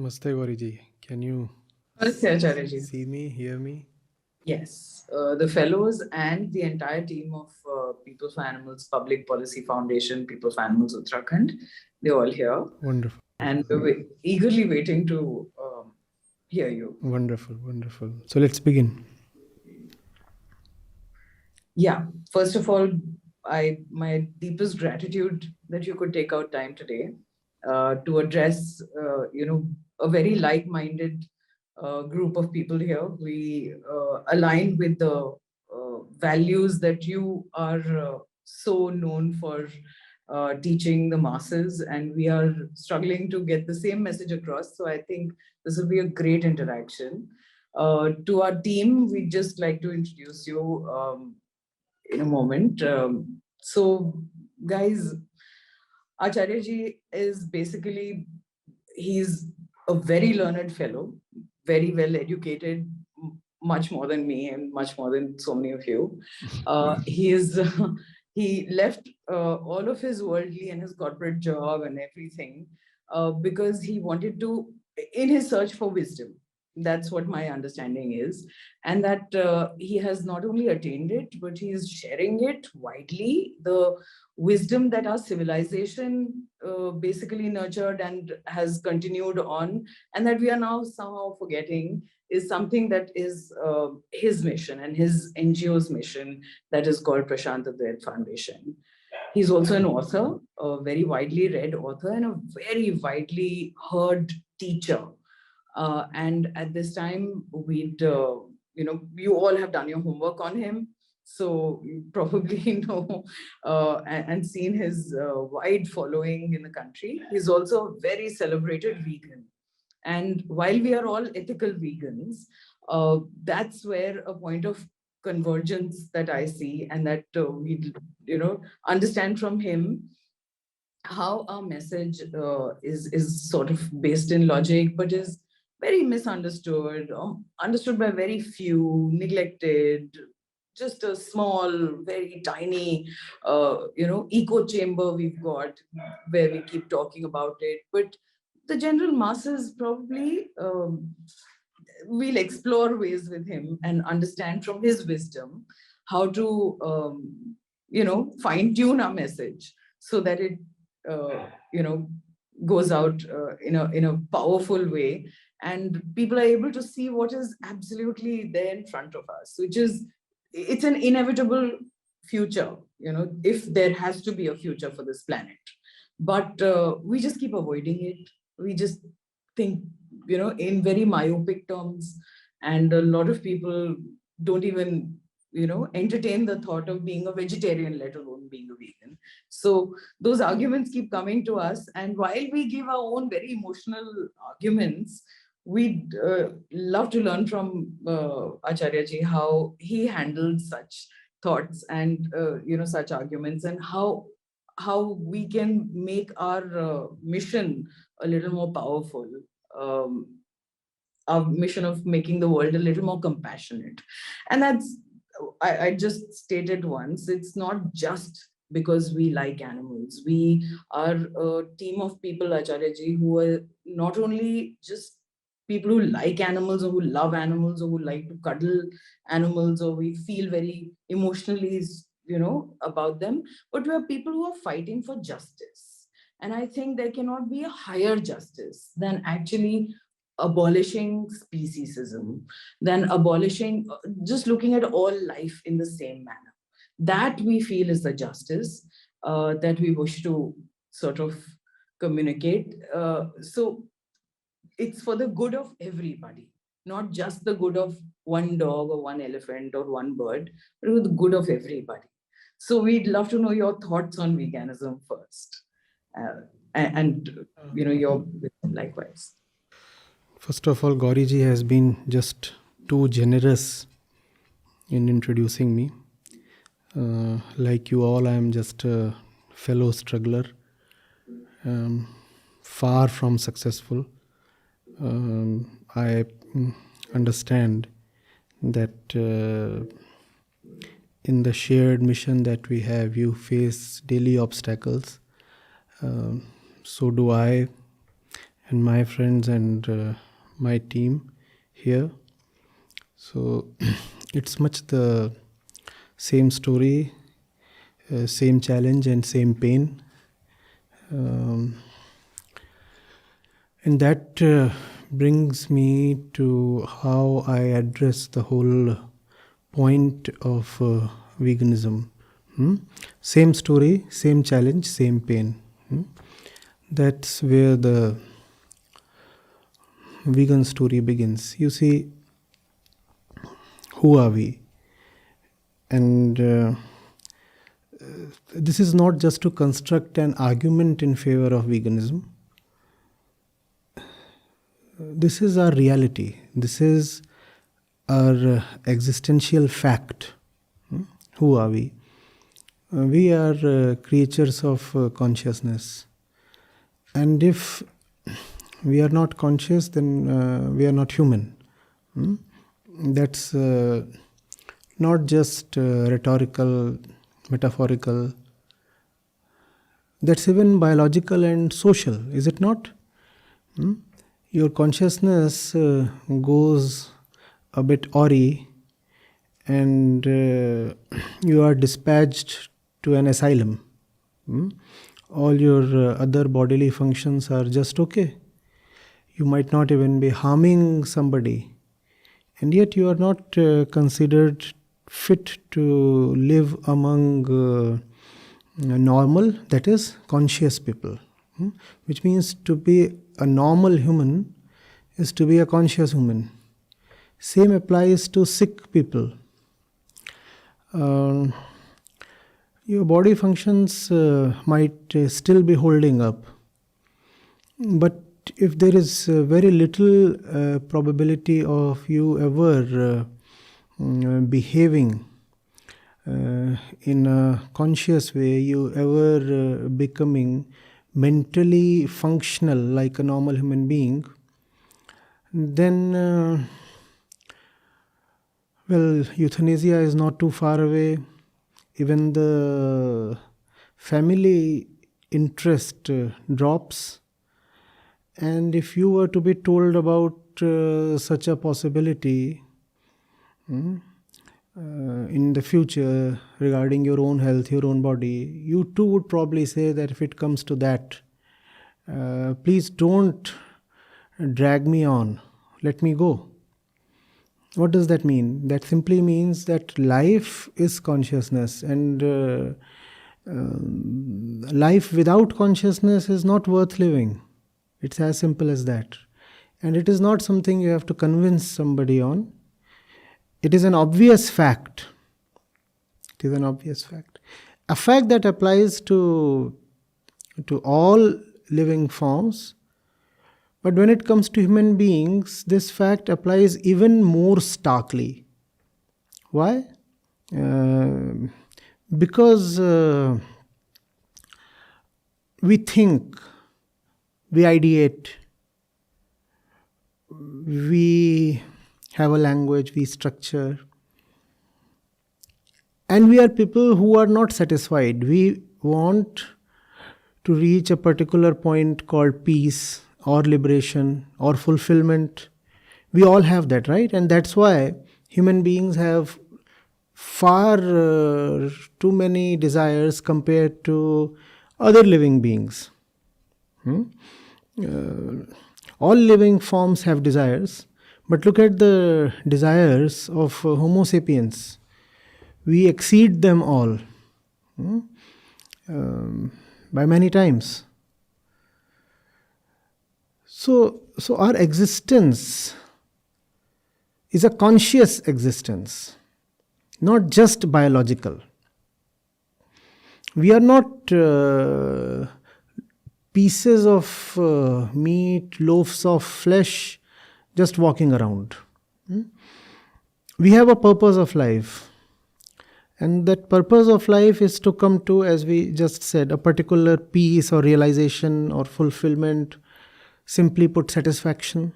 Namaste, Gauri. Can you Namaste, Acharya ji. see me, hear me? Yes, the fellows and the entire team of People for Animals Public Policy Foundation, People for Animals Uttarakhand, they're all here. Wonderful. And we're eagerly waiting to hear you. Wonderful, wonderful. So let's begin. Yeah, first of all, my deepest gratitude that you could take out time today to address, a very like-minded group of people here. We align with the values that you are so known for teaching the masses, and we are struggling to get the same message across. So I think this will be a great interaction. To our team, we'd just like to introduce you in a moment. So, guys, Acharya ji is basically, he's a very learned fellow, very well educated, much more than me and much more than so many of you. He is he left all of his worldly and his corporate job and everything because he wanted to, in his search for wisdom. That's what my understanding is, and that he has not only attained it, but he is sharing it widely. The wisdom that our civilization basically nurtured and has continued on, and that we are now somehow forgetting, is something that is his mission and his NGO's mission, that is called Prashant Foundation. He's also an author, a very widely read author, and a very widely heard teacher. And at this time, you all have done your homework on him. So you probably know and seen his wide following in the country. He's also a very celebrated vegan. And while we are all ethical vegans, that's where a point of convergence that I see, and that we, understand from him how our message is sort of based in logic, but is very misunderstood, or understood by very few, neglected. Just a small, very tiny, echo chamber we've got where we keep talking about it. But the general masses probably will explore ways with him and understand from his wisdom how to, fine tune our message so that it, goes out in a powerful way, and people are able to see what is absolutely there in front of us, which is, it's an inevitable future, if there has to be a future for this planet. But we just keep avoiding it. We just think, in very myopic terms, and a lot of people don't even, entertain the thought of being a vegetarian, let alone being a vegan. So those arguments keep coming to us, and while we give our own very emotional arguments, we'd love to learn from Acharya ji how he handled such thoughts and such arguments, and how we can make our mission a little more powerful. Um, our mission of making the world a little more compassionate. And that's, I just stated once, it's not just because we like animals. We are a team of people, Acharya ji, who are not only just people who like animals or who love animals or who like to cuddle animals, or we feel very emotionally, about them, but we are people who are fighting for justice. And I think there cannot be a higher justice than actually abolishing speciesism, than abolishing, just looking at all life in the same manner. That we feel is the justice that we wish to sort of communicate. So it's for the good of everybody, not just the good of one dog or one elephant or one bird, but for the good of everybody. So we'd love to know your thoughts on veganism first. And your likewise. First of all, Gauri has been just too generous in introducing me. Like you all, I am just a fellow struggler, far from successful. I understand that in the shared mission that we have, you face daily obstacles. So do I. and my friends and my team here. So it's much the same story, same challenge and same pain. And that brings me to how I address the whole point of veganism. Same story, same challenge, same pain. That's where the vegan story begins. You see, who are we? And this is not just to construct an argument in favor of veganism. This is our reality. This is our existential fact. Who are we? We are creatures of consciousness. And if we are not conscious, then we are not human. That's not just rhetorical, metaphorical. That's even biological and social, is it not? Your consciousness goes a bit awry, and you are dispatched to an asylum. All your other bodily functions are just okay. You might not even be harming somebody, and yet you are not considered fit to live among normal, that is, conscious people. Which means to be a normal human is to be a conscious human. Same applies to sick people. Your body functions might still be holding up, but if there is very little probability of you ever behaving in a conscious way, you ever becoming mentally functional like a normal human being, then euthanasia is not too far away. Even the family interest drops. And if you were to be told about such a possibility in the future regarding your own health, your own body, you too would probably say that if it comes to that, please don't drag me on, let me go. What does that mean? That simply means that life is consciousness, and life without consciousness is not worth living. It's as simple as that. And it is not something you have to convince somebody on. It is an obvious fact. It is an obvious fact. A fact that applies to all living forms. But when it comes to human beings, this fact applies even more starkly. Why? Because we think, we ideate, we have a language, we structure. And we are people who are not satisfied. We want to reach a particular point called peace or liberation or fulfillment. We all have that, right? And that's why human beings have far too many desires compared to other living beings. All living forms have desires, but look at the desires of Homo sapiens. We exceed them all by many times. So our existence is a conscious existence, not just biological. We are not pieces of meat, loaves of flesh, just walking around. We have a purpose of life. And that purpose of life is to come to, as we just said, a particular peace or realization or fulfillment, simply put, satisfaction.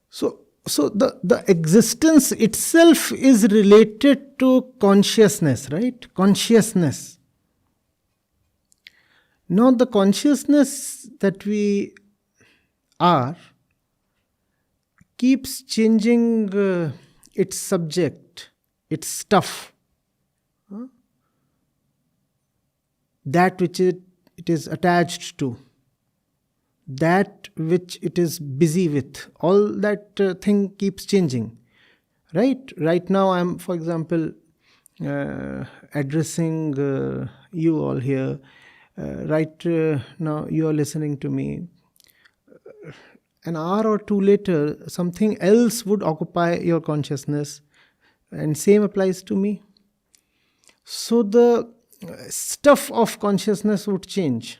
So the existence itself is related to consciousness, right? Consciousness. Now, the consciousness that we are keeps changing its subject, its stuff, that which it is attached to, that which it is busy with. All that thing keeps changing. Right now, I'm, for example, addressing you all here. Now, you are listening to me. An hour or two later, something else would occupy your consciousness, and same applies to me. So the stuff of consciousness would change,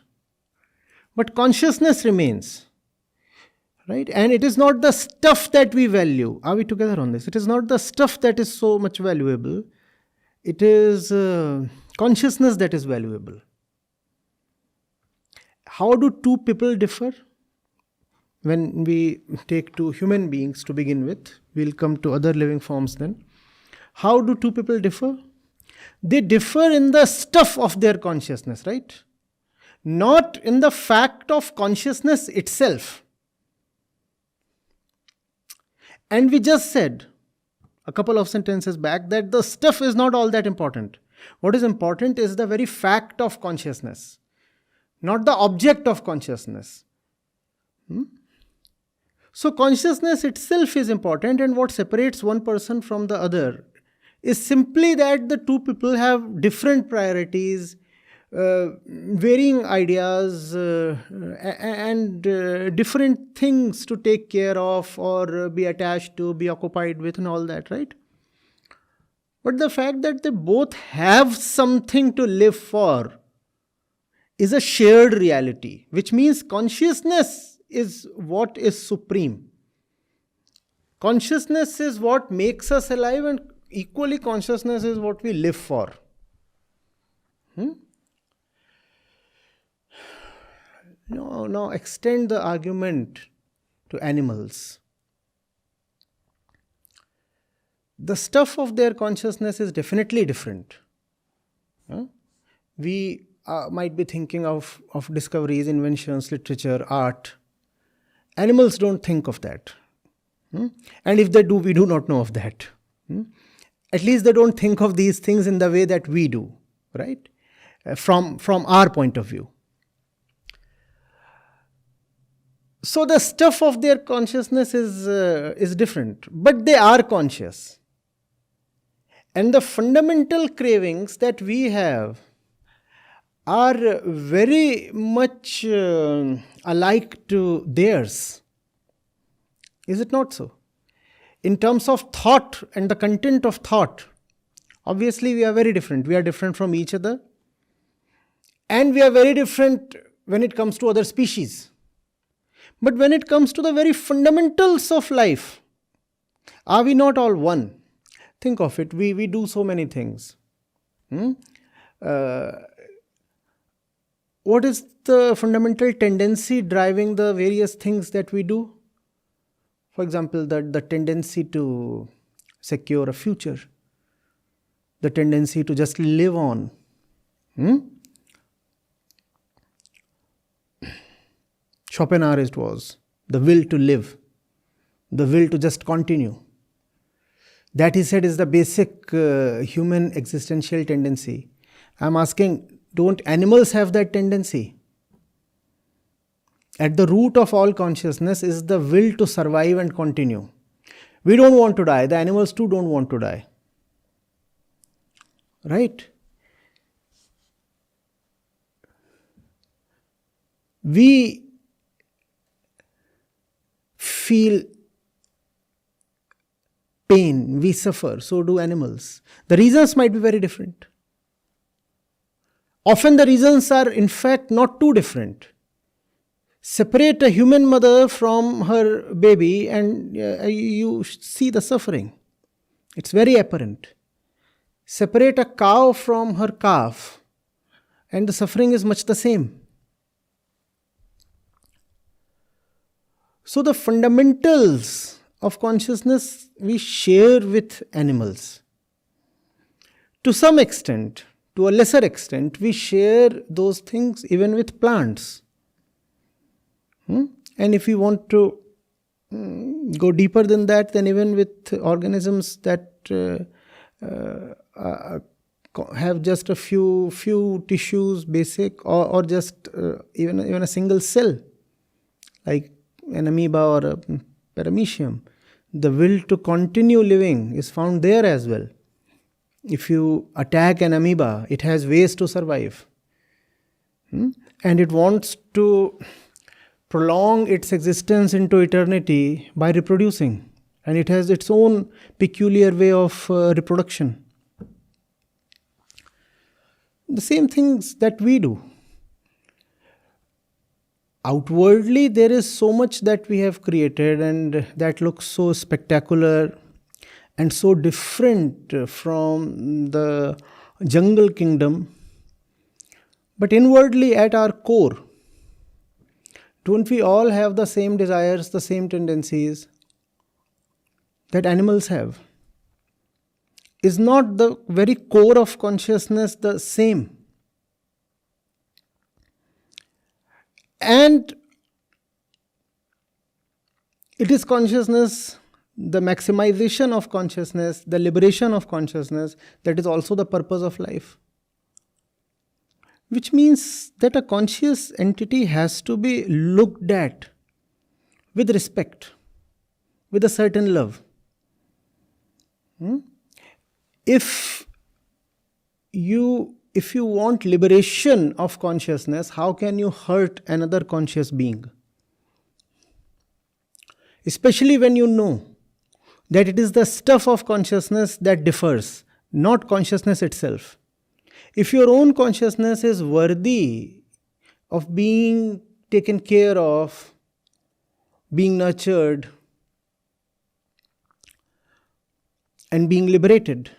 but consciousness remains, right? And it is not the stuff that we value. Are we together on this? It is not the stuff that is so much valuable. It is consciousness that is valuable. How do two people differ? When we take two human beings to begin with, we'll come to other living forms then. How do two people differ? They differ in the stuff of their consciousness, right? Not in the fact of consciousness itself. And we just said a couple of sentences back that the stuff is not all that important. What is important is the very fact of consciousness, not the object of consciousness. So consciousness itself is important, and what separates one person from the other is simply that the two people have different priorities, varying ideas, and different things to take care of or be attached to, be occupied with, and all that, right? But the fact that they both have something to live for is a shared reality, which means consciousness is what is supreme. Consciousness is what makes us alive, and equally consciousness is what we live for. Now extend the argument to animals. The stuff of their consciousness is definitely different. We might be thinking of discoveries, inventions, literature, art. Animals don't think of that. And if they do, we do not know of that. At least they don't think of these things in the way that we do, right? From our point of view. So the stuff of their consciousness is different, but they are conscious. And the fundamental cravings that we have are very much alike to theirs. Is it not so? In terms of thought and the content of thought, obviously we are very different. We are different from each other. And we are very different when it comes to other species. But when it comes to the very fundamentals of life, are we not all one? Think of it. We do so many things. What is the fundamental tendency driving the various things that we do? For example, the tendency to secure a future, the tendency to just live on. Schopenhauer, it was the will to live, the will to just continue. That, he said, is the basic human existential tendency. I'm asking, don't animals have that tendency? At the root of all consciousness is the will to survive and continue. We don't want to die. The animals too don't want to die. Right? We feel pain, we suffer, so do animals. The reasons might be very different. Often the reasons are in fact not too different. Separate a human mother from her baby and you see the suffering. It's very apparent. Separate a cow from her calf and the suffering is much the same. So the fundamentals of consciousness we share with animals. To some extent, to a lesser extent, we share those things even with plants. And if we want to go deeper than that, then even with organisms that have just a few tissues, basic, or just even a single cell, like an amoeba or a paramecium, the will to continue living is found there as well. If you attack an amoeba, it has ways to survive. And it wants to prolong its existence into eternity by reproducing. And it has its own peculiar way of reproduction. The same things that we do. Outwardly, there is so much that we have created and that looks so spectacular and so different from the jungle kingdom. But inwardly, at our core, don't we all have the same desires, the same tendencies that animals have? Is not the very core of consciousness the same? And it is consciousness, the maximization of consciousness, the liberation of consciousness, that is also the purpose of life. Which means that a conscious entity has to be looked at with respect, with a certain love. If you want liberation of consciousness, how can you hurt another conscious being? Especially when you know that it is the stuff of consciousness that differs, not consciousness itself. If your own consciousness is worthy of being taken care of, being nurtured, and being liberated,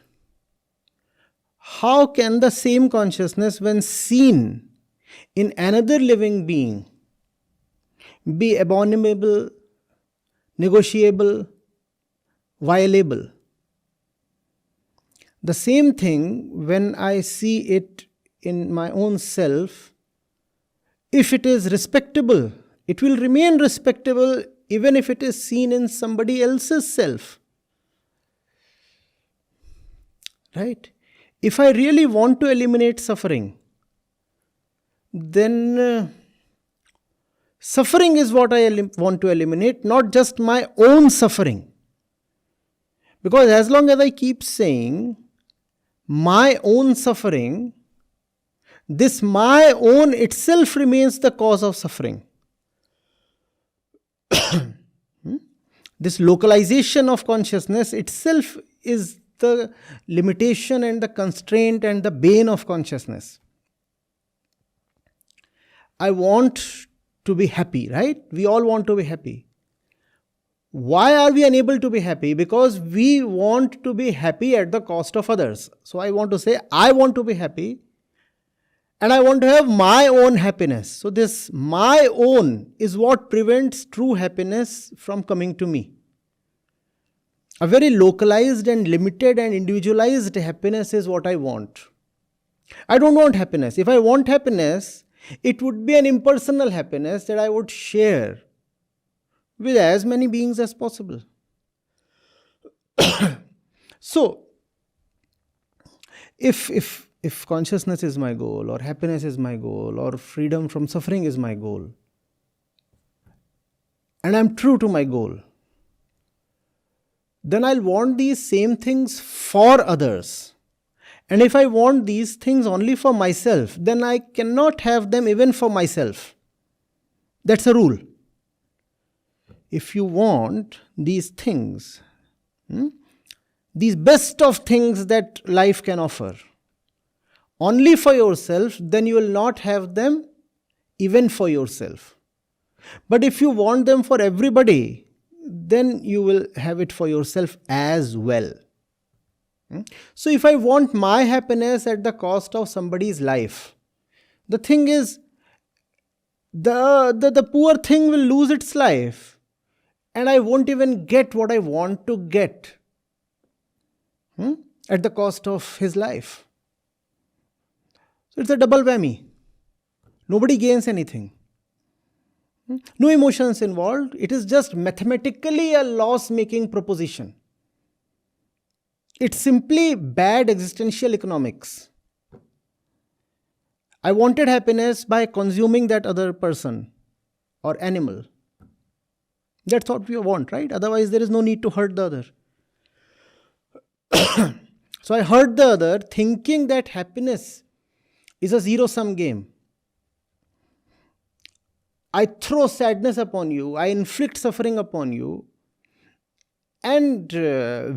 how can the same consciousness, when seen in another living being, be abominable, negotiable, violable? The same thing, when I see it in my own self, if it is respectable, it will remain respectable even if it is seen in somebody else's self. Right? If I really want to eliminate suffering, then suffering is what I want to eliminate, not just my own suffering. Because as long as I keep saying my own suffering, this my own itself remains the cause of suffering. This localization of consciousness itself is the limitation and the constraint and the bane of consciousness. I want to be happy, right? We all want to be happy. Why are we unable to be happy? Because we want to be happy at the cost of others. So I want to say, I want to be happy and I want to have my own happiness. So this my own is what prevents true happiness from coming to me. A very localized and limited and individualized happiness is what I want. I don't want happiness. If I want happiness, it would be an impersonal happiness that I would share with as many beings as possible. So, if consciousness is my goal, or happiness is my goal, or freedom from suffering is my goal, and I'm true to my goal, then I'll want these same things for others. And if I want these things only for myself, then I cannot have them even for myself. That's a rule. If you want these things, these best of things that life can offer, only for yourself, then you will not have them even for yourself. But if you want them for everybody, then you will have it for yourself as well. So if I want my happiness at the cost of somebody's life, the thing is, the poor thing will lose its life, and I won't even get what I want to get at the cost of his life. It's a double whammy. Nobody gains anything. No emotions involved. It is just mathematically a loss-making proposition. It's simply bad existential economics. I wanted happiness by consuming that other person or animal. That's what we want, right? Otherwise, there is no need to hurt the other. So I hurt the other thinking that happiness is a zero-sum game. I throw sadness upon you, I inflict suffering upon you, and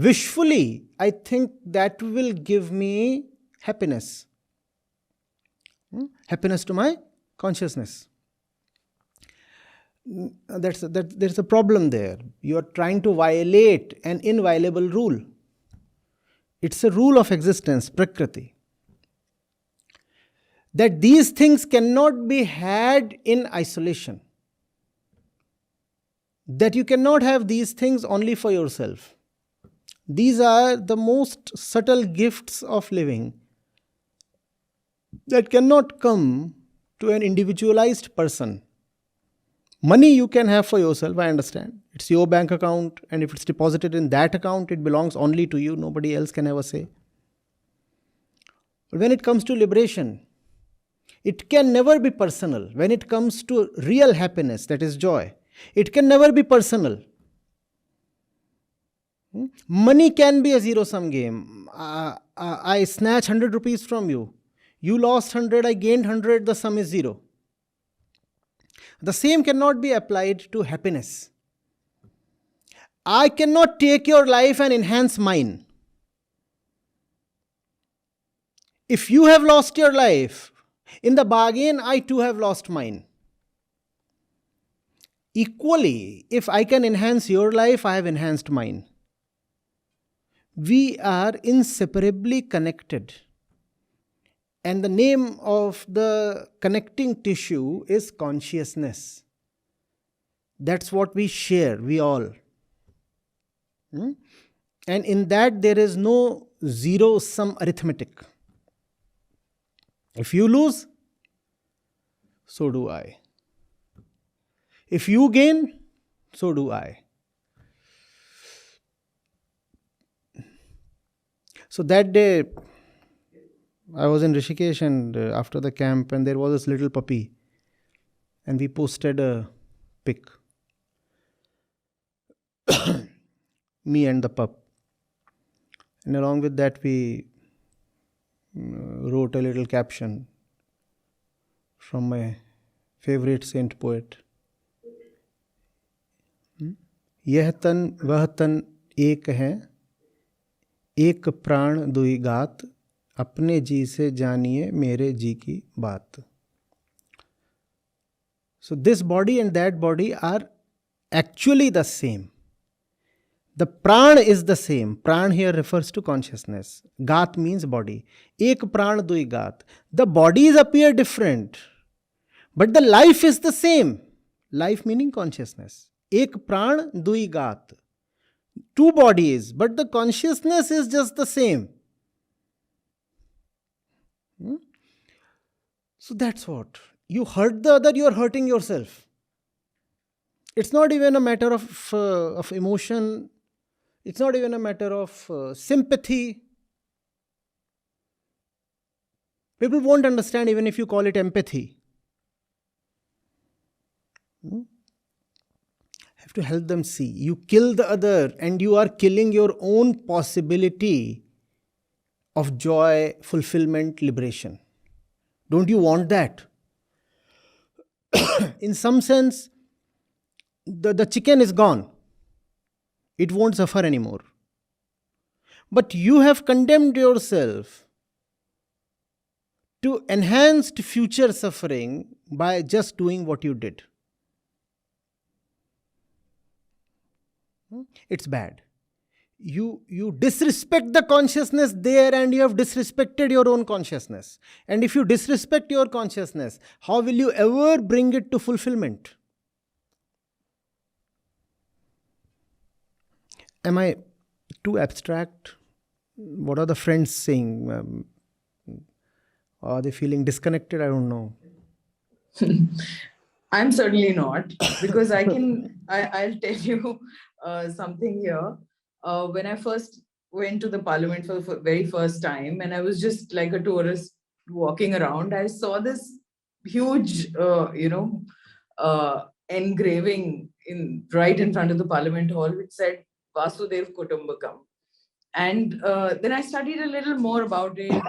wishfully, I think that will give me happiness. Happiness to my consciousness. There's a problem there. You are trying to violate an inviolable rule. It's a rule of existence, Prakriti. That these things cannot be had in isolation. That you cannot have these things only for yourself. These are the most subtle gifts of living that cannot come to an individualized person. Money you can have for yourself, I understand. It's your bank account, and if it's deposited in that account, it belongs only to you. Nobody else can ever say. But when it comes to liberation, it can never be personal. When it comes to real happiness, that is joy, it can never be personal. Money can be a zero-sum game. I snatch 100 rupees from you. You lost 100, I gained 100, the sum is 0. The same cannot be applied to happiness. I cannot take your life and enhance mine. If you have lost your life, in the bargain, I too have lost mine. Equally, if I can enhance your life, I have enhanced mine. We are inseparably connected. And the name of the connecting tissue is consciousness. That's what we share, we all. And in that there is no zero-sum arithmetic. If you lose, so do I. If you gain, so do I. So that day, I was in Rishikesh and after the camp, and there was this little puppy, and we posted a pic. Me and the pup. And along with that, we wrote a little caption from my favorite saint poet. यह तन वह तन एक है, एक प्राण दुई गात, अपने जी से जानिए मेरे जी की बात. So this body and that body are actually the same. The pran is the same. Pran here refers to consciousness. Gat means body. Ek pran dui gat. The bodies appear different, but the life is the same. Life meaning consciousness. Ek pran dui gat. Two bodies, but the consciousness is just the same. So that's what. You hurt the other, you are hurting yourself. It's not even a matter of emotion. It's not even a matter of sympathy. People won't understand even if you call it empathy. Have to help them see. You kill the other and you are killing your own possibility of joy, fulfillment, liberation. Don't you want that? In some sense, the chicken is gone. It won't suffer anymore. But you have condemned yourself to enhanced future suffering by just doing what you did. It's bad. You disrespect the consciousness there and you have disrespected your own consciousness. And if you disrespect your consciousness, how will you ever bring it to fulfillment? Am I too abstract? What are the friends saying? Are they feeling disconnected? I don't know. I'm certainly not, because I'll tell you something here. When I first went to the parliament for the very first time, and I was just like a tourist walking around, I saw this huge, engraving right in front of the parliament hall, which said Vasudev Kutumbakam. And then I studied a little more about it.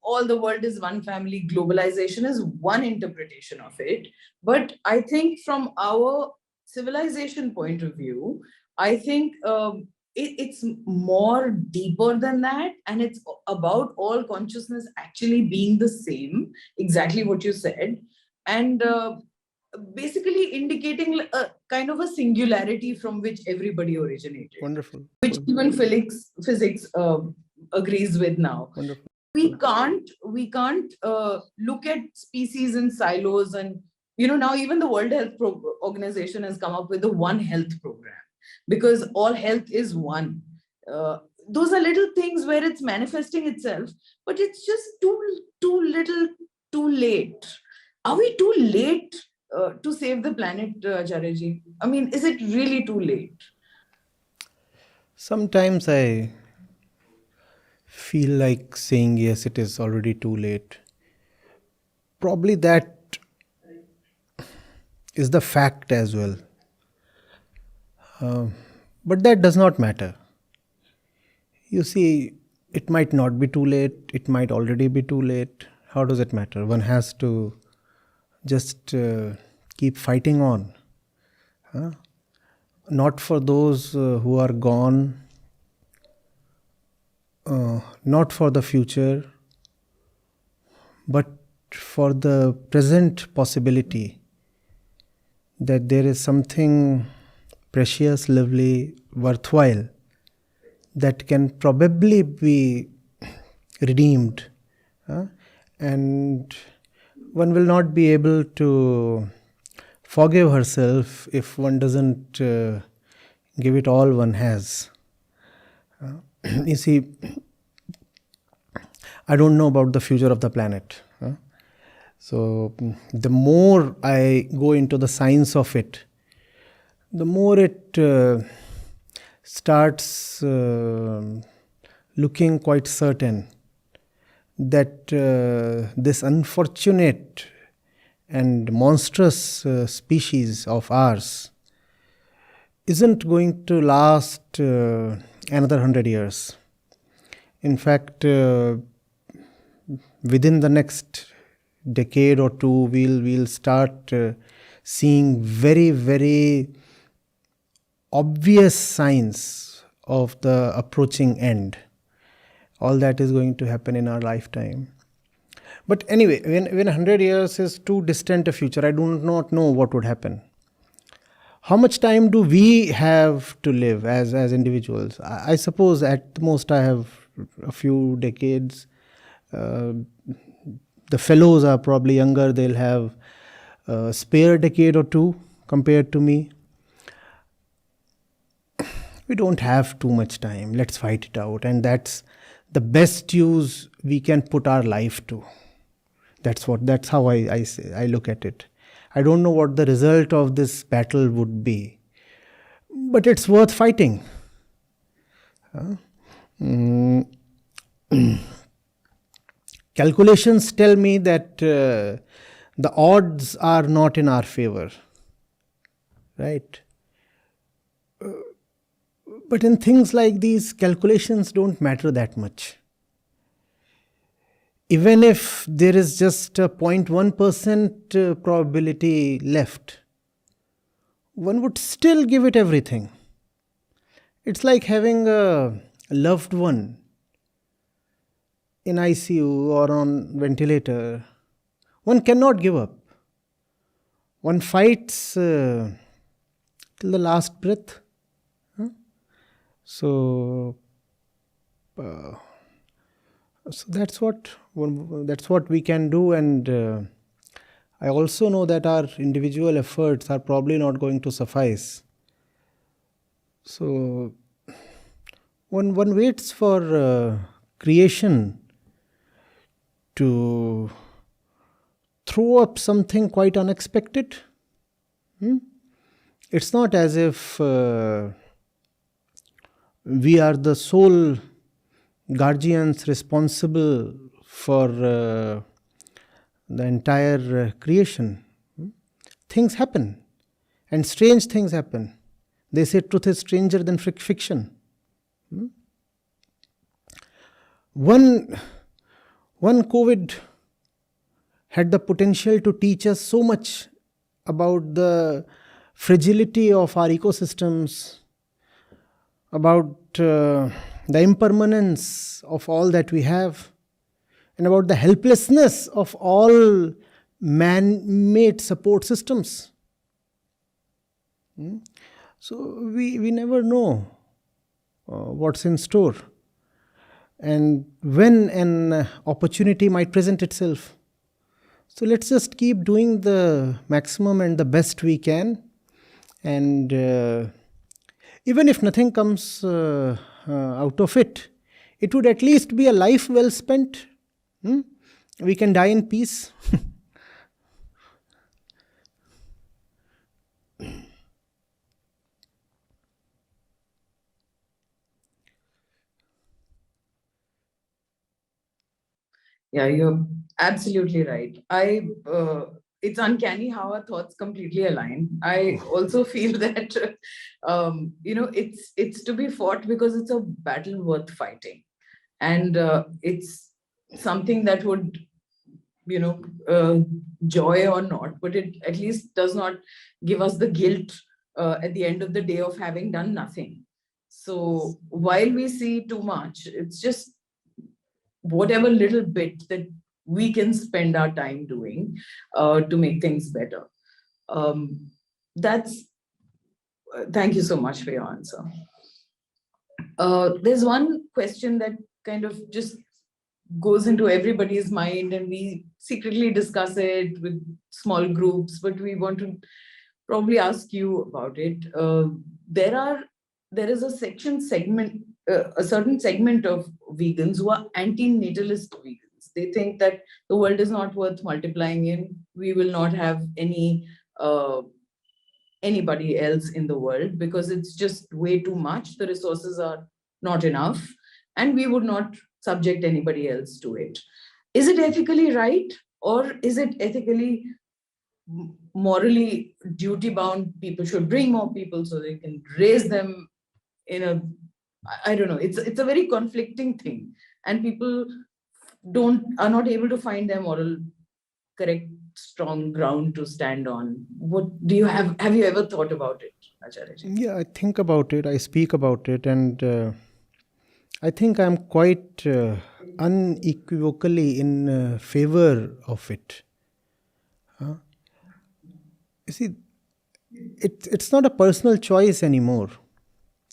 All the world is one family, globalization is one interpretation of it. But I think from our civilization point of view, I think it's more deeper than that. And it's about all consciousness actually being the same, exactly what you said. And basically indicating a kind of a singularity from which everybody originated, Wonderful. which even physics agrees with now. Wonderful. We can't look at species in silos. And now even the World Health Organization has come up with the One Health program, because all health is one. Those are little things where it's manifesting itself, but it's just too little, too late. Are we too late to save the planet, Acharya? I mean, is it really too late? Sometimes I feel like saying yes, it is already too late. Probably that is the fact as well. But that does not matter. You see, it might not be too late, it might already be too late. How does it matter? One has to just keep fighting on. Not for those who are gone, not for the future, but for the present possibility that there is something precious, lovely, worthwhile that can probably be redeemed. And one will not be able to forgive herself if one doesn't give it all one has. You see, I don't know about the future of the planet. So the more I go into the science of it, the more it starts looking quite certain that this unfortunate and monstrous species of ours isn't going to last another 100 years. In fact, within the next decade or two, we'll start seeing very, very obvious signs of the approaching end. All that is going to happen in our lifetime. But anyway, when 100 years is too distant a future, I do not know what would happen. How much time do we have to live as individuals? I suppose at the most I have a few decades. The fellows are probably younger. They'll have a spare decade or two compared to me. We don't have too much time. Let's fight it out. And that's the best use we can put our life to. That's how I look at it. I don't know what the result of this battle would be, but it's worth fighting. Calculations tell me that the odds are not in our favor, right? But in things like these, calculations don't matter that much. Even if there is just a 0.1% probability left, one would still give it everything. It's like having a loved one in ICU or on ventilator. One cannot give up. One fights till the last breath. So that's what we can do. And I also know that our individual efforts are probably not going to suffice. So one waits for creation to throw up something quite unexpected. It's not as if we are the sole guardians responsible for the entire creation. Things happen, and strange things happen. They say truth is stranger than fiction. One COVID had the potential to teach us so much about the fragility of our ecosystems, about the impermanence of all that we have, and about the helplessness of all man-made support systems. So we never know what's in store and when an opportunity might present itself. So let's just keep doing the maximum and the best we can. And even if nothing comes out of it, it would at least be a life well spent. We can die in peace. Yeah, you're absolutely right. It's uncanny how our thoughts completely align. I also feel that, it's to be fought because it's a battle worth fighting. And it's something that would, joy or not, but it at least does not give us the guilt at the end of the day of having done nothing. So while we see too much, it's just whatever little bit that we can spend our time doing to make things better. Thank you so much for your answer. There's one question that kind of just goes into everybody's mind, and we secretly discuss it with small groups, but we want to probably ask you about it. There is a certain segment of vegans who are anti-natalist vegans. They think that the world is not worth multiplying in. We will not have anybody else in the world because it's just way too much. The resources are not enough, and we would not subject anybody else to it. Is it ethically right, or is it ethically, morally duty bound? People should bring more people so they can raise them in a, I don't know, it's a very conflicting thing, and people are not able to find their moral correct strong ground to stand on. What do you have you ever thought about it, Acharya? Yeah, I think about it, I speak about it, and I think I'm quite unequivocally in favor of it. You see, it's not a personal choice anymore.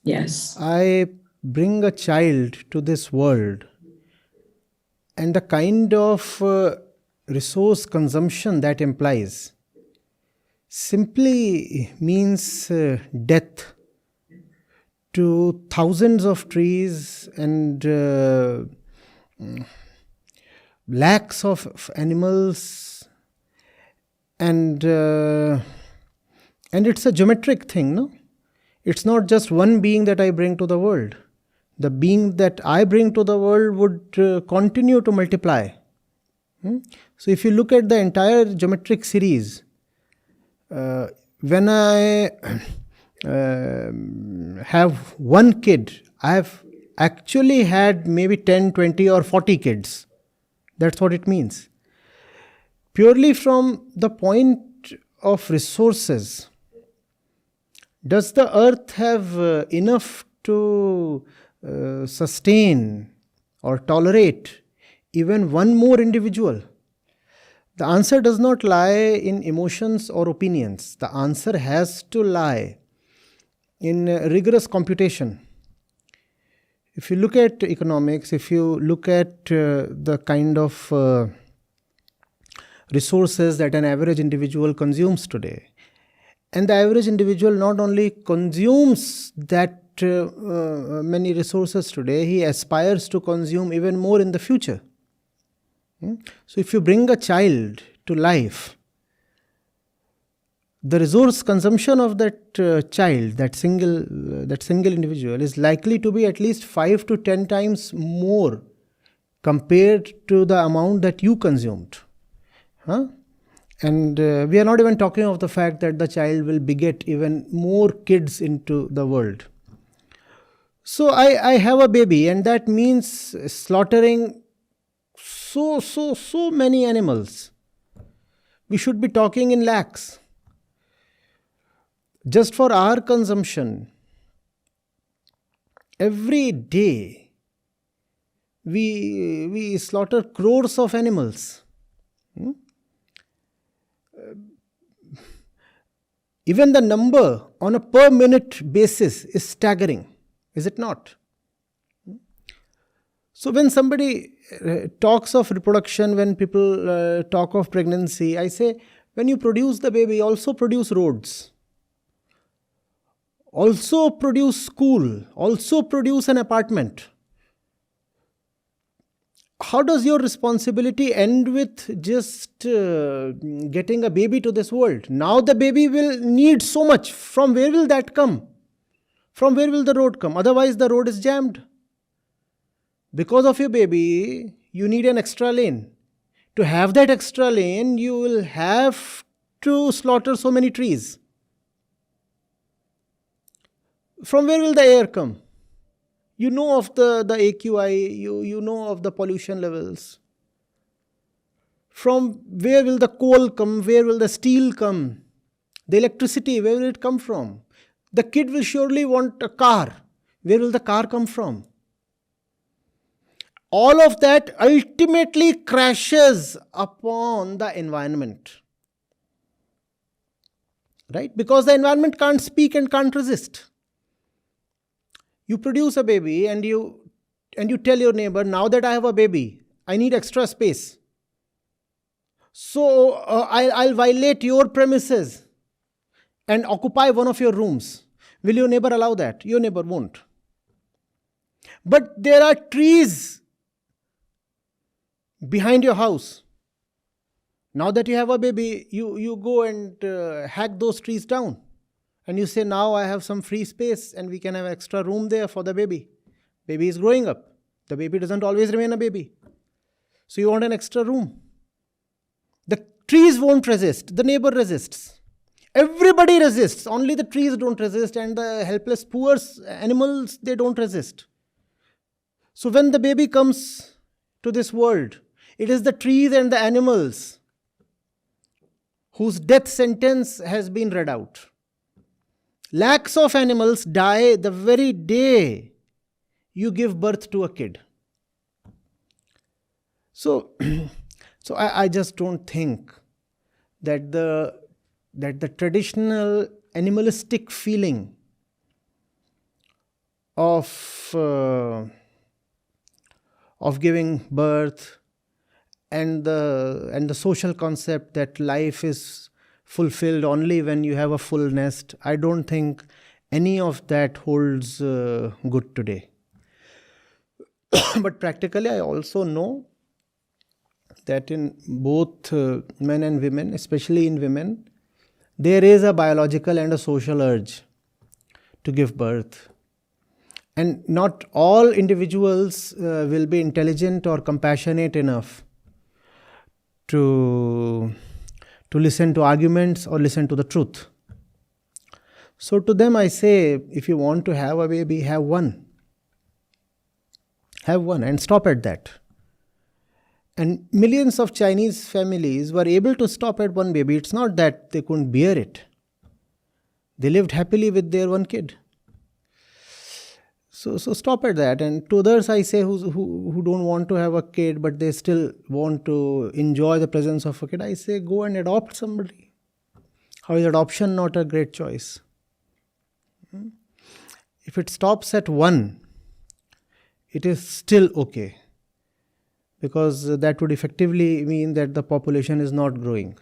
Yes. I bring a child to this world, and the kind of resource consumption that implies simply means death to thousands of trees and lakhs of animals, and it's a geometric thing, no? It's not just one being that I bring to the world. The being that I bring to the world would continue to multiply. So if you look at the entire geometric series, when I have one kid, I have actually had maybe 10, 20 or 40 kids. That's what it means. Purely from the point of resources, does the earth have enough to sustain or tolerate even one more individual? The answer does not lie in emotions or opinions. The answer has to lie in rigorous computation. If you look at economics, if you look at the kind of resources that an average individual consumes today, and the average individual not only consumes that many resources today, he aspires to consume even more in the future. So if you bring a child to life, the resource consumption of that child, that single individual, is likely to be at least 5 to 10 times more compared to the amount that you consumed. And we are not even talking of the fact that the child will beget even more kids into the world. So I have a baby, and that means slaughtering so many animals. We should be talking in lakhs. Just for our consumption, every day we slaughter crores of animals. Even the number on a per minute basis is staggering, is it not? So when somebody talks of reproduction, when people talk of pregnancy, I say, when you produce the baby, also produce roads, also produce school, also produce an apartment. How does your responsibility end with just getting a baby to this world? Now the baby will need so much. From where will that come? From where will the road come? Otherwise the road is jammed. Because of your baby, you need an extra lane. To have that extra lane, you will have to slaughter so many trees. From where will the air come? You know of the AQI, you know of the pollution levels. From where will the coal come? Where will the steel come? The electricity, where will it come from? The kid will surely want a car. Where will the car come from? All of that ultimately crashes upon the environment. Right? Because the environment can't speak and can't resist. You produce a baby and you tell your neighbor, now that I have a baby, I need extra space. So I'll violate your premises and occupy one of your rooms. Will your neighbor allow that? Your neighbor won't. But there are trees behind your house. Now that you have a baby, you go and hack those trees down. And you say, now I have some free space and we can have extra room there for the baby. Baby is growing up. The baby doesn't always remain a baby. So you want an extra room. The trees won't resist. The neighbor resists. Everybody resists. Only the trees don't resist, and the helpless poor animals, they don't resist. So when the baby comes to this world, it is the trees and the animals whose death sentence has been read out. Lakhs of animals die the very day you give birth to a kid. So I just don't think that the traditional animalistic feeling of giving birth and the social concept that life is fulfilled only when you have a full nest, I don't think any of that holds good today. But practically, I also know that in both men and women, especially in women, there is a biological and a social urge to give birth. And not all individuals will be intelligent or compassionate enough to listen to arguments or listen to the truth. So to them I say, if you want to have a baby, have one. Have one and stop at that. And millions of Chinese families were able to stop at one baby. It's not that they couldn't bear it. They lived happily with their one kid. So stop at that. And to others I say who don't want to have a kid but they still want to enjoy the presence of a kid, I say go and adopt somebody. How is adoption not a great choice? If it stops at one, it is still okay. Because that would effectively mean that the population is not growing.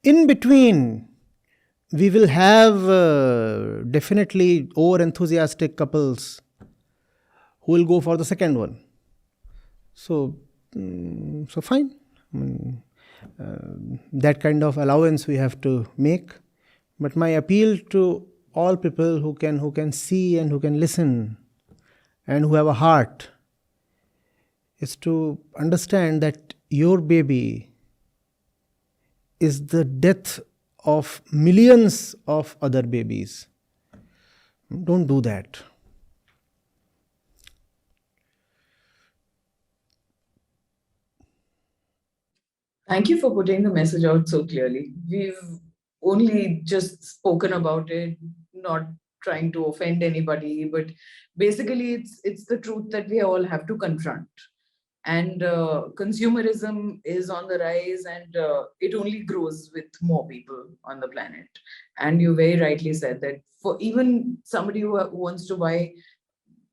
In between, we will have definitely over-enthusiastic couples who will go for the second one. So So fine. That kind of allowance we have to make. But my appeal to all people who can see and who can listen and who have a heart is to understand that your baby is the death of millions of other babies. Don't do that. Thank you for putting the message out so clearly. We've only just spoken about it, not trying to offend anybody, but basically it's the truth that we all have to confront. And consumerism is on the rise, and it only grows with more people on the planet. And you very rightly said that for even somebody who wants to buy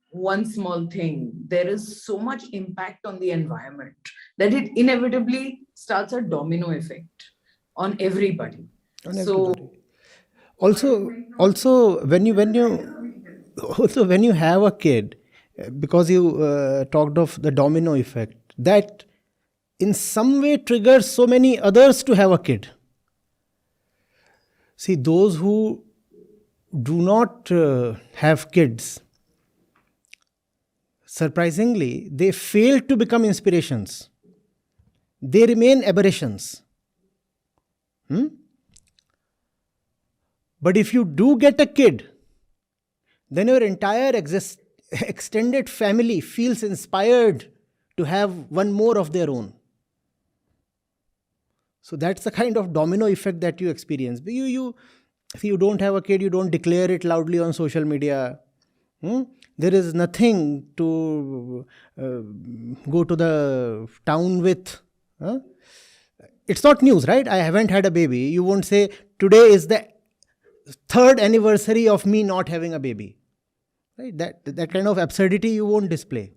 one small thing, there is so much impact on the environment that it inevitably starts a domino effect on everybody. On So everybody. Also, when you have a kid, because you talked of the domino effect, that in some way triggers so many others to have a kid. See, those who do not have kids, surprisingly, they fail to become inspirations. They remain aberrations. But if you do get a kid, then your entire extended family feels inspired to have one more of their own. So that's the kind of domino effect that you experience. If you don't have a kid, you don't declare it loudly on social media. There is nothing to go to the town with. It's not news, right? I haven't had a baby. You won't say, today is the 3rd anniversary of me not having a baby. Right? That kind of absurdity you won't display.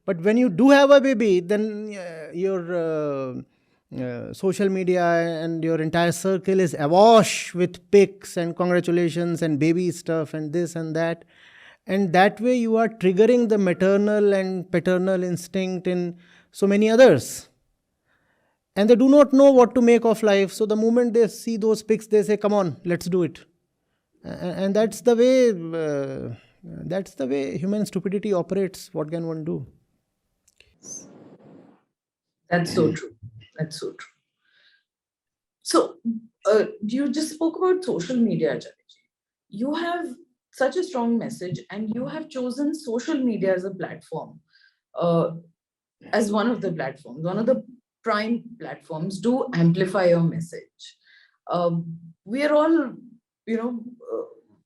But when you do have a baby, then your social media and your entire circle is awash with pics and congratulations and baby stuff and this and that. And that way you are triggering the maternal and paternal instinct in so many others. And they do not know what to make of life. So the moment they see those pics, they say, come on, let's do it. And that's the way human stupidity operates. What can one do? that's so true. That's so true. So you just spoke about social media, Acharya. You have such a strong message, and you have chosen social media as a platform, as one of the platforms, one of the prime platforms to amplify your message. We are all,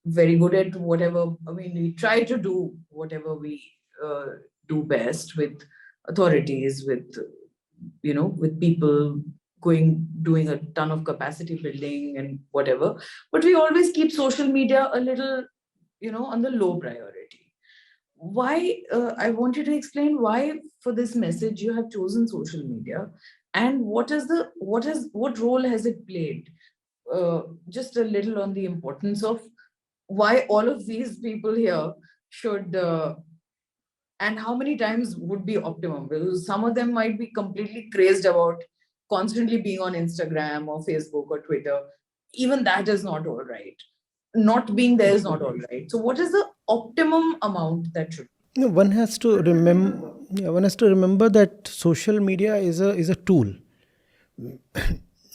very good at whatever. I mean, we try to do whatever we do best with authorities, with people doing a ton of capacity building and whatever. But we always keep social media a little, on the low priority. Why? I want you to explain why, for this message, you have chosen social media, and what role has it played? Just a little on the importance of why all of these people here should, and how many times would be optimum, because some of them might be completely crazed about constantly being on Instagram or Facebook or Twitter. Even that is not all right. Not being there is not all right. So what is the optimum amount that should be? One has to remember. One has to remember that social media is a tool.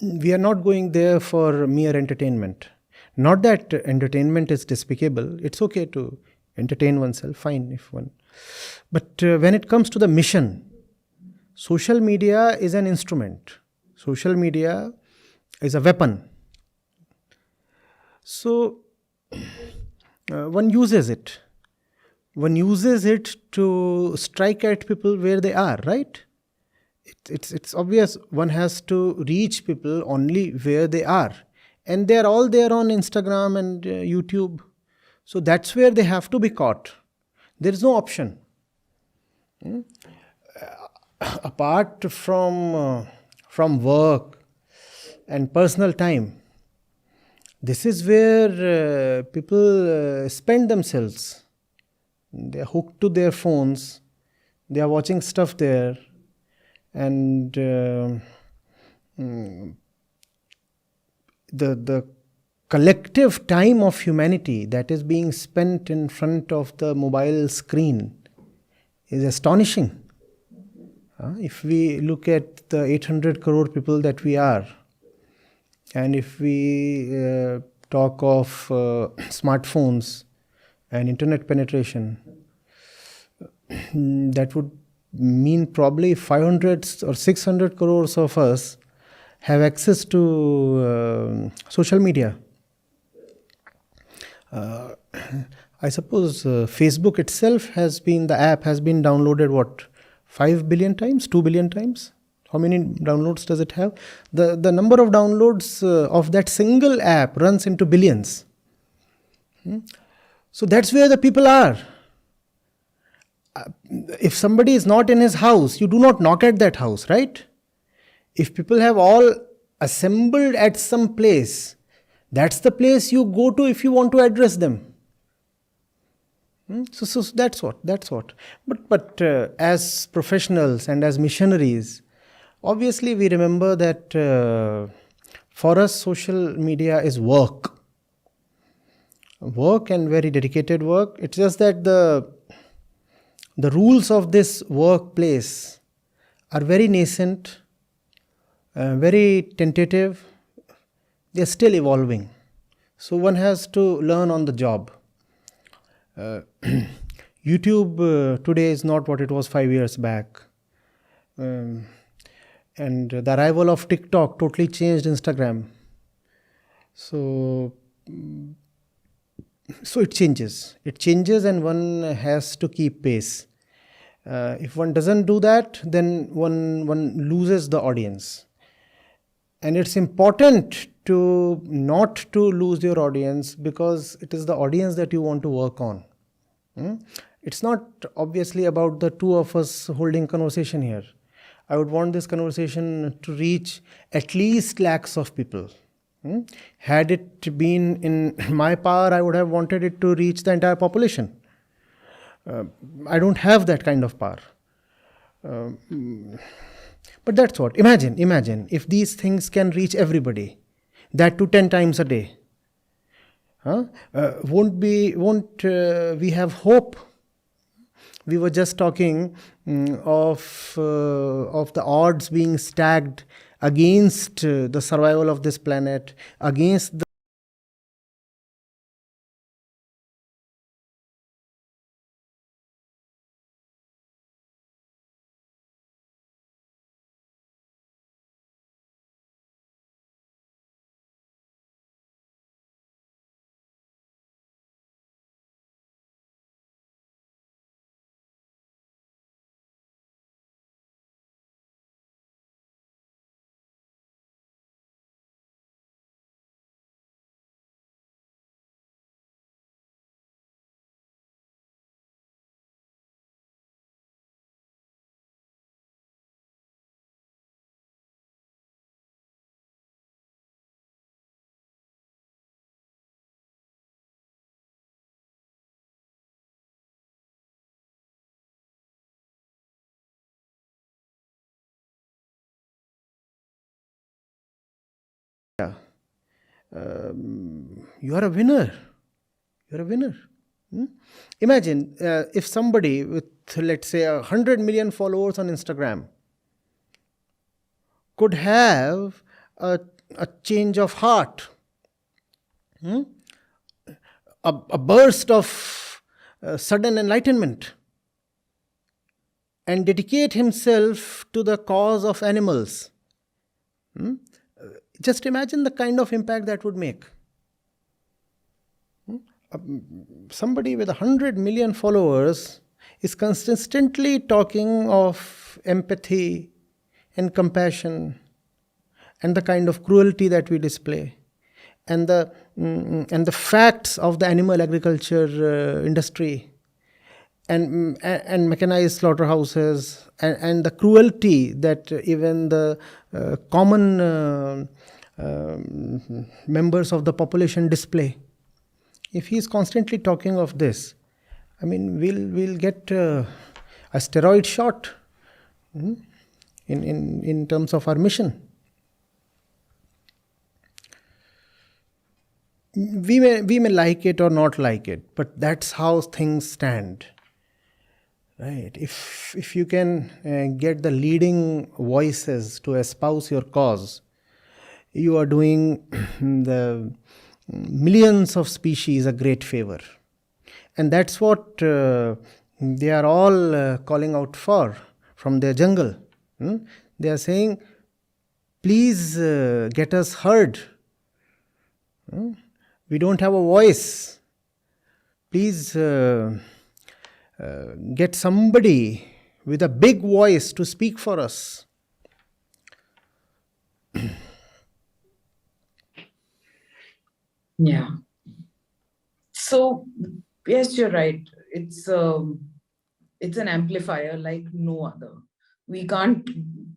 We are not going there for mere entertainment. Not that entertainment is despicable. It's okay to entertain oneself. Fine if one. But when it comes to the mission, social media is an instrument. Social media is a weapon. So one uses it. One uses it to strike at people where they are, right? It's obvious one has to reach people only where they are. And they're all there on Instagram and YouTube. So that's where they have to be caught. There is no option. Apart from work and personal time, this is where people spend themselves. They are hooked to their phones. They are watching stuff there. and the collective time of humanity that is being spent in front of the mobile screen is astonishing. If we look at the 800 crore people that we are, and if we talk of smartphones and internet penetration, that would mean probably 500 or 600 crores of us have access to social media. I suppose Facebook itself the app has been downloaded, what, 5 billion times, 2 billion times? How many downloads does it have? The number of downloads of that single app runs into billions. So that's where the people are. If somebody is not in his house, you do not knock at that house, right? If people have all assembled at some place, that's the place you go to if you want to address them. So that's what. But as professionals and as missionaries, obviously we remember that for us social media is work and very dedicated work. It's just that the rules of this workplace are very nascent, very tentative. They're still evolving. So one has to learn on the job. YouTube today is not what it was 5 years back. And the arrival of TikTok totally changed Instagram. So it changes. And one has to keep pace. If one doesn't do that, then one loses the audience. And it's important to not to lose your audience, because it is the audience that you want to work on. It's not obviously about the two of us holding conversation here. I would want this conversation to reach at least lakhs of people. Had it been in my power, I would have wanted it to reach the entire population. I don't have that kind of power. But that's what. Imagine if these things can reach everybody, that to 10 times a day. Won't we have hope? We were just talking of the odds being stacked against the survival of this planet, against the you are a winner. You're a winner. Imagine if somebody with, let's say, 100 million followers on Instagram could have a change of heart, a burst of sudden enlightenment, and dedicate himself to the cause of animals. Just imagine the kind of impact that would make. Somebody with 100 million followers is consistently talking of empathy and compassion and the kind of cruelty that we display, and the facts of the animal agriculture industry and mechanized slaughterhouses and the cruelty that even the common members of the population display. If he is constantly talking of this, I mean, we'll get a steroid shot. in terms of our mission. We may like it or not like it, but that's how things stand. Right? If you can get the leading voices to espouse your cause, you are doing the millions of species a great favor. And that's what they are all calling out for from their jungle. They are saying, please get us heard. We don't have a voice. Please get somebody with a big voice to speak for us. Yeah. So yes, you're right. It's an amplifier like no other. We can't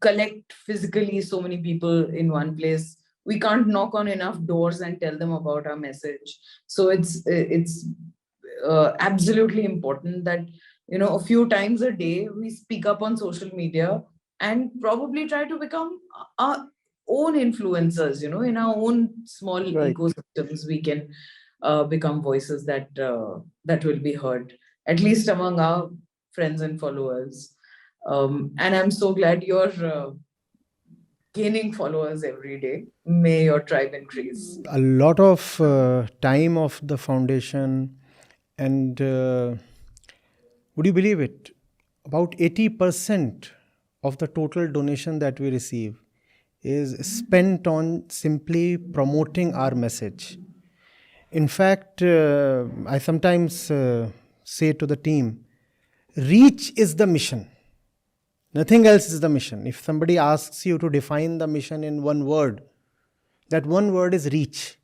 collect physically so many people in one place. We can't knock on enough doors and tell them about our message. So it's absolutely important that, you know, a few times a day we speak up on social media and probably try to become our own influencers. You know, in our own small Right. ecosystems, we can become voices that that will be heard, at least among our friends and followers. And I'm so glad you're gaining followers every day. May your tribe increase. A lot of time of the foundation, and would you believe it? About 80% of the total donation that we receive is spent on simply promoting our message. In fact, I sometimes say to the team, reach is the mission. Nothing else is the mission. If somebody asks you to define the mission in one word, that one word is reach.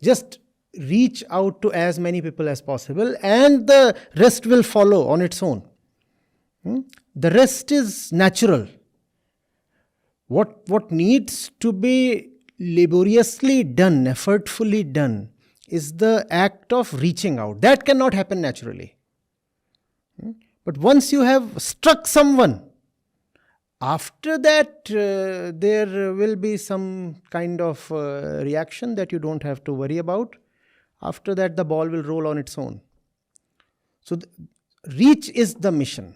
Just reach out to as many people as possible, and the rest will follow on its own. The rest is natural. What needs to be laboriously done, effortfully done, is the act of reaching out. That cannot happen naturally. But once you have struck someone, after that there will be some kind of reaction that you don't have to worry about. After that, the ball will roll on its own. So reach is the mission.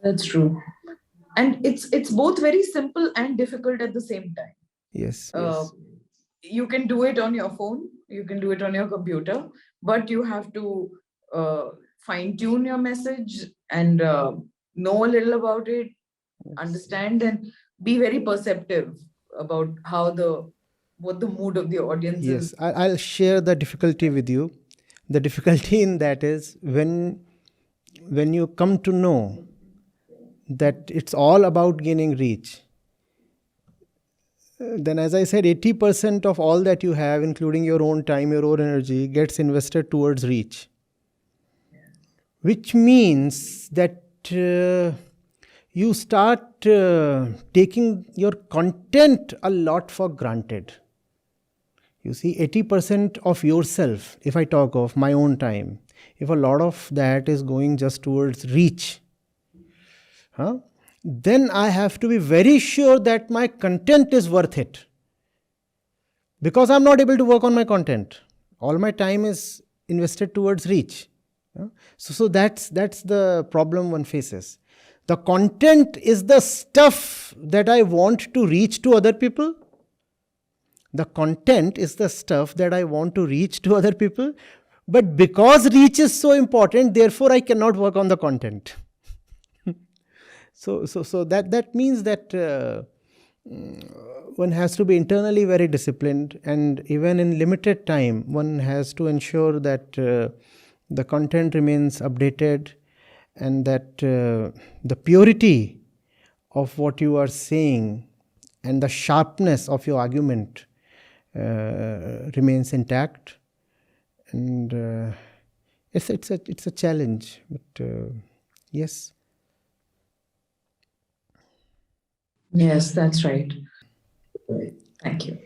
That's true. And it's both very simple and difficult at the same time. Yes. You can do it on your phone, you can do it on your computer, but you have to fine tune your message and know a little about it, understand, and be very perceptive about what the mood of the audience is. Yes, I'll share the difficulty with you. The difficulty in that is when you come to know that it's all about gaining reach, then, as I said, 80% of all that you have, including your own time, your own energy, gets invested towards reach. Which means that you start taking your content a lot for granted. You see, 80% of yourself, if I talk of my own time, if a lot of that is going just towards reach, then I have to be very sure that my content is worth it. Because I'm not able to work on my content. All my time is invested towards reach. So that's the problem one faces. The content is the stuff that I want to reach to other people. The content is the stuff that I want to reach to other people. But because reach is so important, therefore I cannot work on the content. So that means that one has to be internally very disciplined, and even in limited time, one has to ensure that the content remains updated, and that the purity of what you are saying and the sharpness of your argument remains intact. And it's a challenge, but yes. Yes, that's right. Thank you.